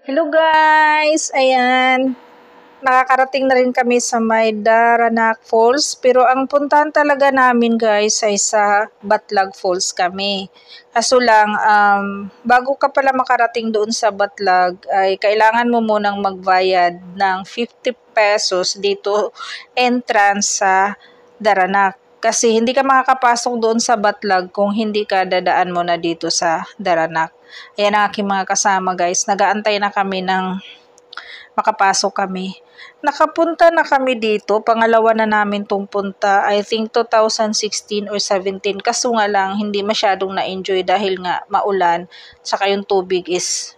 Hello guys! Ayan, nakakarating na rin kami sa may Daranac Falls. Pero ang puntahan talaga namin guys ay sa Batlag Falls kami. Kaso lang, bago ka pala makarating doon sa Batlag, ay kailangan mo munang magbayad ng 50 pesos dito entrance sa Daranac. Kasi hindi ka makakapasok doon sa Batlag kung hindi ka dadaan mo na dito sa Daranac. Ayan ang aking mga kasama guys. Nagaantay na kami ng makapasok kami. Nakapunta na kami dito. Pangalawa na namin tong punta. I think 2016 or 17. Kaso nga lang hindi masyadong na-enjoy dahil nga maulan. Saka yung tubig is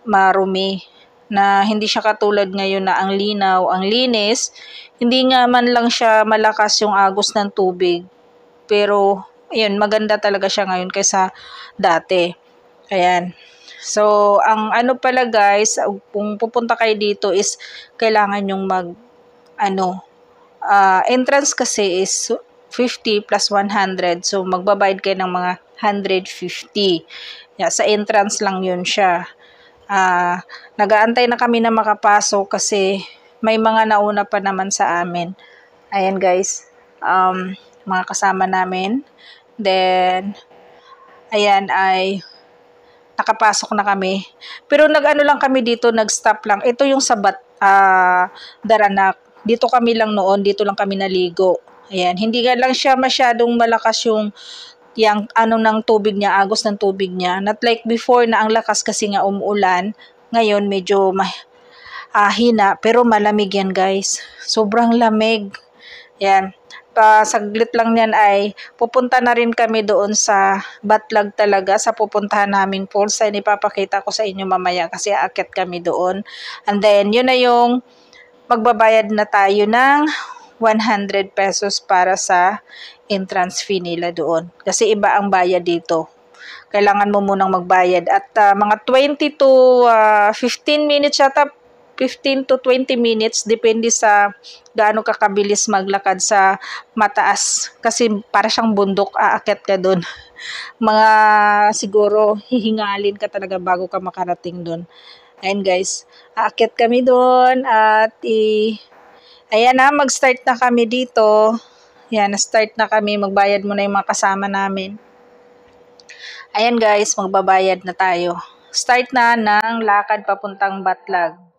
marumi. Na hindi siya katulad ngayon na ang linaw, ang linis. Hindi nga man lang siya malakas yung agos ng tubig. Pero ayun, maganda talaga siya ngayon kaysa dati. Ayan. So, ang ano pala guys, kung pupunta kayo dito is kailangan yung entrance kasi is 50 plus 100. So, magbabayad kayo ng mga 150. Yeah, sa entrance lang yun siya. Nagaantay na kami na makapasok kasi may mga nauna pa naman sa amin. Ayan guys, mga kasama namin. Then, ayan ay nakapasok na kami. Pero nag-ano lang kami dito, nag-stop lang. Ito yung sa Daranac. Dito kami lang noon, dito lang kami naligo. Ayan, hindi nga lang siya masyadong malakas yung ng tubig niya, agos ng tubig niya. Not like before na ang lakas kasi nga umuulan. Ngayon medyo hina, pero malamig yan guys. Sobrang lamig. Yan. Saglit lang yan ay pupunta na rin kami doon sa Batlag talaga, sa pupuntahan naming falls. Ay ipapakita ko sa inyo mamaya kasi aakyat kami doon. And then yun na yung magbabayad na tayo ng 100 pesos para sa entrance fee nila doon. Kasi iba ang bayad dito. Kailangan mo munang magbayad. At mga 20 to 15 minutes yata, 15 to 20 minutes, depende sa gaano ka kabilis maglakad sa mataas. Kasi para siyang bundok, aakyat ka doon. Mga siguro hihingalin ka talaga bago ka makarating doon. Ayan guys, aakyat kami doon at ayan na, mag-start na kami dito. Ayan, na-start na kami, magbayad muna yung mga kasama namin. Ayan guys, magbabayad na tayo. Start na ng lakad papuntang Batlag.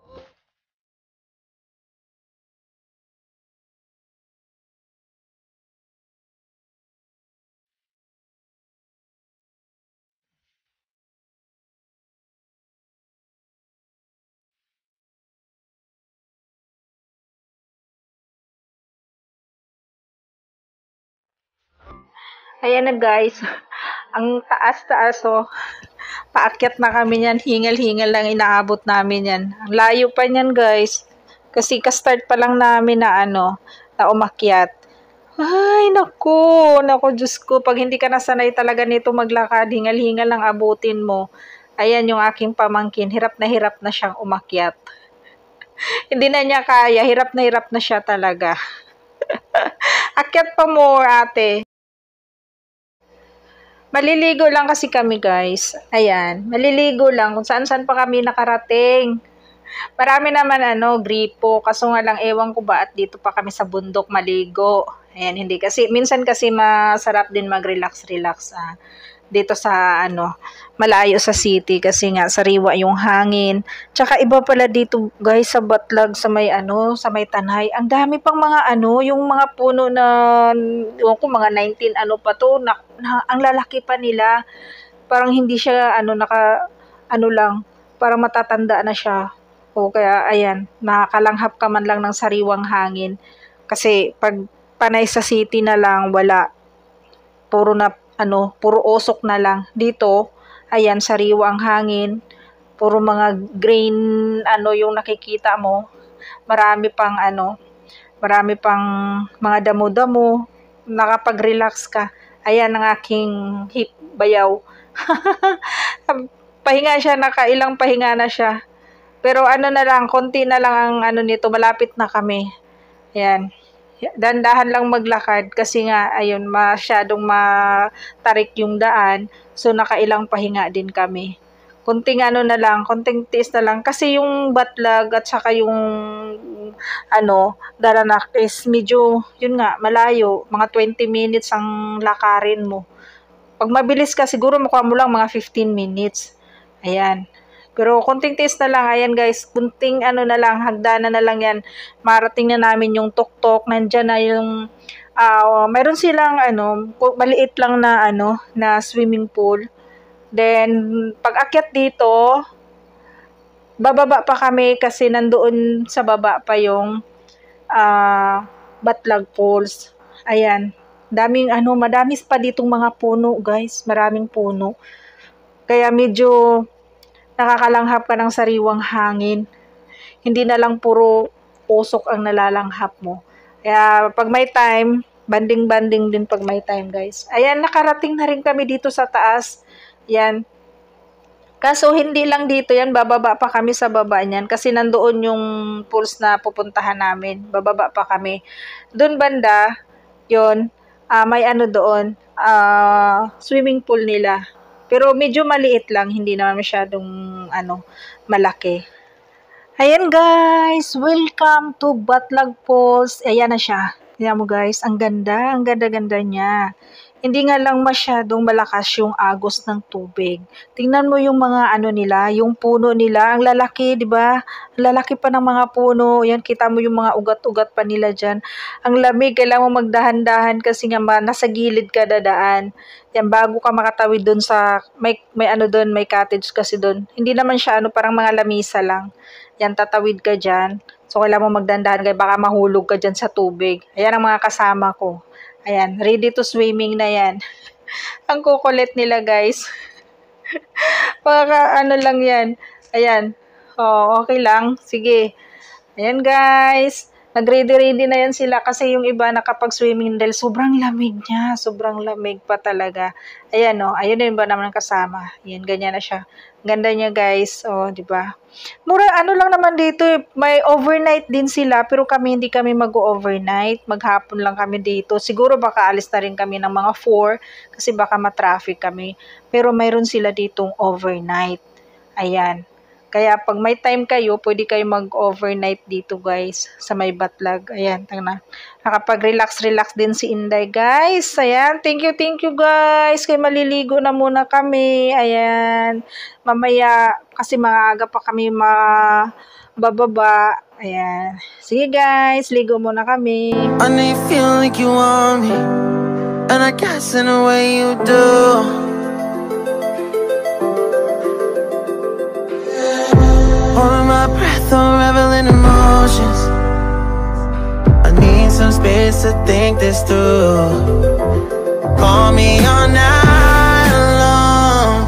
Ayan na guys, ang taas-taas oh. Paakyat na kami niyan, hingal-hingal lang inaabot namin yan. Ang layo pa niyan guys, kasi ka-start pa lang namin na na umakyat. Ay, naku, Diyos ko, pag hindi ka nasanay talaga nito maglakad, hingal-hingal lang abutin mo. Ayan yung aking pamangkin, hirap na siyang umakyat. Hindi na niya kaya, hirap na siya talaga. Akyat pa more ate. Maliligo lang kasi kami guys. Ayan, maliligo lang kung saan-saan pa kami nakarating. Marami naman gripo. Kaso nga lang ewan ko ba at dito pa kami sa bundok maligo. Ayan, hindi kasi, minsan kasi masarap din mag-relax-relax dito sa malayo sa city kasi nga sariwa yung hangin. Tsaka iba pala dito guys sa Batlag sa may sa may Tanay. Ang dami pang mga yung mga puno na ko mga 19 pa to na, ang lalaki pa nila. Parang hindi siya lang, parang matatanda na siya. O kaya ayan, nakakalanghap ka man lang ng sariwang hangin. Kasi pag panay sa city na lang, wala. Puro usok na lang. Dito, ayan, sariwa ang hangin. Puro mga green, yung nakikita mo. Marami pang mga damo-damo. Nakapag-relax ka. Ayan ang aking hip bayaw. Pahinga siya, nakailang pahinga na siya. Pero na lang, konti na lang ang nito, malapit na kami. Ayan. Dandahan lang maglakad kasi nga ayun masyadong matarik yung daan, so nakailang pahinga din kami. Konting ano na lang, konting tiis na lang. Kasi yung Batlag at saka yung Daranak is medyo, yun nga, malayo. Mga 20 minutes ang lakarin mo. Pag mabilis ka, siguro makuha mo lang mga 15 minutes. Ayan. Pero konting tiis na lang. Ayan guys, kunting na lang, hagdanan na lang yan. Marating na namin yung tuktok. Nandyan na yung, mayroon silang maliit lang na na swimming pool. Then, pag akyat dito, bababa pa kami kasi nandoon sa baba pa yung Batlag Falls. Ayan. Madamis pa ditong mga puno, guys. Maraming puno. Kaya medyo nakakalanghap ka ng sariwang hangin. Hindi na lang puro usok ang nalalanghap mo. Kaya pag may time, banding-banding din pag may time, guys. Ayan, nakarating na rin kami dito sa taas. Ayan. Kaso hindi lang dito yan, bababa pa kami sa baba niyan kasi nandoon yung pools na pupuntahan namin. Bababa pa kami. Doon banda, yon may doon, swimming pool nila. Pero medyo maliit lang, hindi naman masyadong malaki. Ayan guys, welcome to Batlag Falls. Ayan na siya. Tingnan mo guys, ang ganda-ganda niya. Hindi nga lang masyadong malakas yung agos ng tubig. Tingnan mo yung mga nila, yung puno nila, ang lalaki, 'di ba? Ang lalaki pa ng mga puno. Yan, kita mo yung mga ugat-ugat pa nila diyan. Ang lamig, kailangan mo magdahan-dahan kasi nga nasa gilid ka dadaan. Yan, bago ka makatawid doon sa may doon, may cottage kasi doon. Hindi naman siya parang mga lamisa lang. Yan, tatawid ka diyan. So kailangan mo magdahan-dahan kaya baka mahulog ka diyan sa tubig. Ayan ang mga kasama ko. Ayan, ready to swimming na yan. Ang kukulit nila, guys. Para lang yan. Ayan. Okay lang. Sige. Ayan, guys. Nag-ready-ready na yan sila kasi yung iba nakapag-swimming dahil sobrang lamig niya. Sobrang lamig pa talaga. Ayan, ayun yung iba naman kasama. Ayan, ganyan na siya. Ganda niya, guys. Di ba? Mura, lang naman dito. May overnight din sila, pero hindi kami mag-overnight. Maghapon lang kami dito. Siguro baka alis na rin kami ng mga 4 kasi baka matraffic kami. Pero mayroon sila ditong overnight. Ayan. Kaya pag may time kayo, pwede kayo mag-overnight dito guys, sa may Batlag. Ayan, nakapag-relax din si Inday guys. Ayan, thank you guys. Kaya maliligo na muna kami. Ayan, mamaya kasi maaga pa kami mabababa. Ayan, sige guys, ligo muna kami. I know you feel like you want me, and I guess in a way you do. Holding my breath, unraveling emotions. I need some space to think this through. Call me all night long.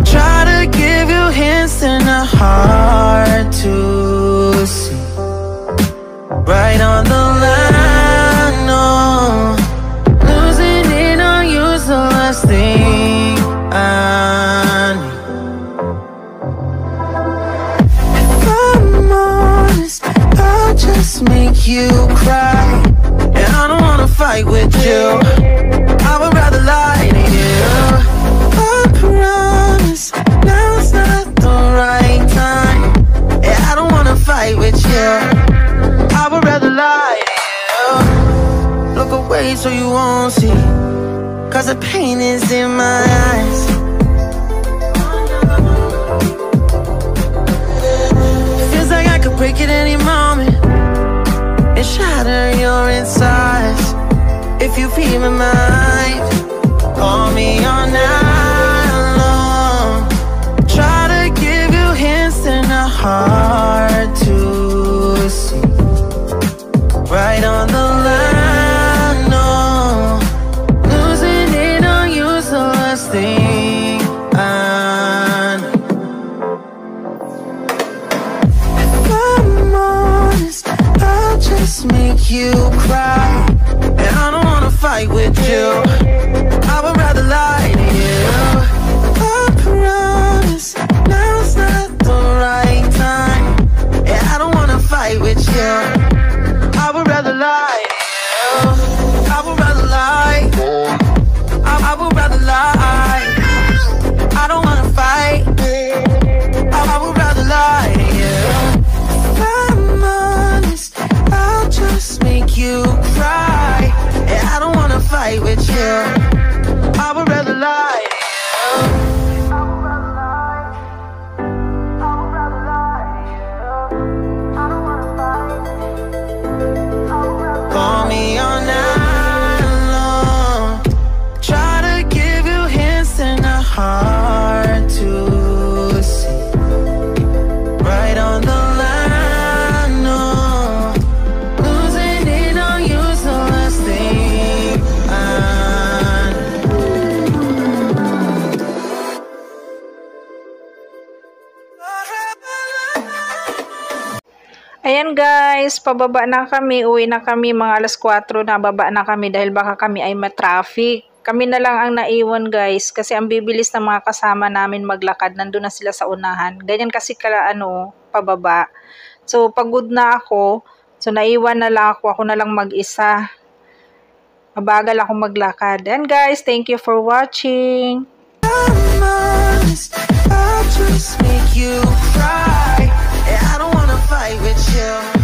Try to give you hints and a hard to see. Right on the line, no. Losing it on you's the last thing I need. Just make you cry, and I don't wanna fight with you. I would rather lie to you. I promise now's not the right time. Yeah, I don't wanna fight with you. I would rather lie to you. Look away so you won't see, 'cause the pain is in my eyes. Feels like I could break it any moment and shatter your insides. If you feel my mind, call me all night long. Try to give you hints and a hard to see. Right on the line, no. Losing it on you's the last thing I know. If I'm honest, I'll just make you cry, and I don't wanna fight with you. I would rather lie to you. I promise now's not the right time. Yeah, I don't wanna fight with you. I would rather lie to you. I would rather lie. I would rather lie. I don't wanna fight. Ayan guys, pababa na kami, uwi na kami, mga alas 4 na baba na kami dahil baka kami ay matraffic. Kami na lang ang naiwan guys kasi ang bibilis ng mga kasama namin maglakad, nandun na sila sa unahan. Ganyan kasi pababa. So pagod na ako, so naiwan na lang ako na lang mag-isa. Mabagal ako maglakad. And guys, thank you for watching. I'll just make you cry. I don't wanna fight with you.